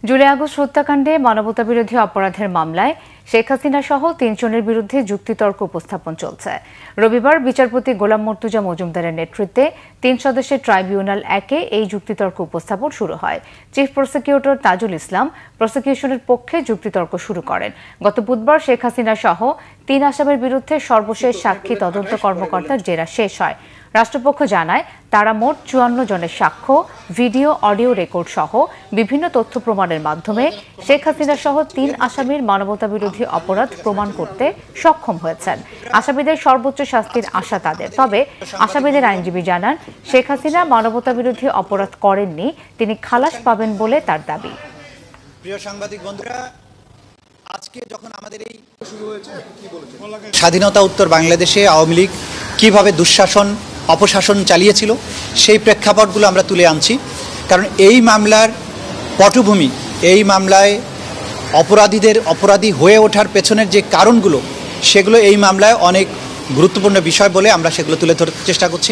July August হত্যাকাণ্ডে মানবতাবিরোধী অপরাধের মামলায় শেখ হাসিনা সহ ৩ জনের বিরুদ্ধে যুক্তিতর্ক উপস্থাপন চলছে। রবিবার বিচারপতি গোলাম মর্তুজা মজুমদারের নেতৃত্বে ৩ সদস্যের ট্রাইব্যুনাল ১-এ এই যুক্তিতর্ক উপস্থাপন শুরু হয়। চিফ প্রসিকিউটর তাজুল ইসলাম প্রসিকিউশনের পক্ষে যুক্তিতর্ক শুরু করেন। গত বুধবার শেখ হাসিনা সহ ৩ আসামির বিরুদ্ধে সর্বশেষ সাক্ষী তদন্ত কর্মকর্তার জেরা শেষ হয়। রাষ্ট্রপক্ষ জানায়, তারা মোট ৫৪ জনের সাক্ষ্য, ভিডিও, অডিও রেকর্ড সহ বিভিন্ন তথ্য প্রমাণের মাধ্যমে শেখ হাসিনা সহ ৩ আসামির মানবতাবিরোধী অপরাধ প্রমাণ করতে সক্ষম হয়েছেন। আসামিদের সর্বোচ্চ শাস্তির আশা তাদের। তবে আসামিদের আইনজীবী জানান, শেখ হাসিনা মানবতাবিরোধী অপরাধ করেননি, তিনি খালাস পাবেন বলে তার দাবি। প্রিয় সাংবাদিক বন্ধুরা, আজকে যখন আমাদের এই স্বাধীনতা উত্তর বাংলাদেশে আওয়ামী লীগ কীভাবে দুঃশাসন অপশাসন চালিয়েছিল সেই প্রেক্ষাপটগুলো আমরা তুলে আনছি। কারণ এই মামলার পটভূমি, এই মামলায় অপরাধী হয়ে ওঠার পেছনের যে কারণগুলো, সেগুলো এই মামলায় অনেক গুরুত্বপূর্ণ বিষয় বলে আমরা সেগুলো তুলে ধরতে চেষ্টা করছি।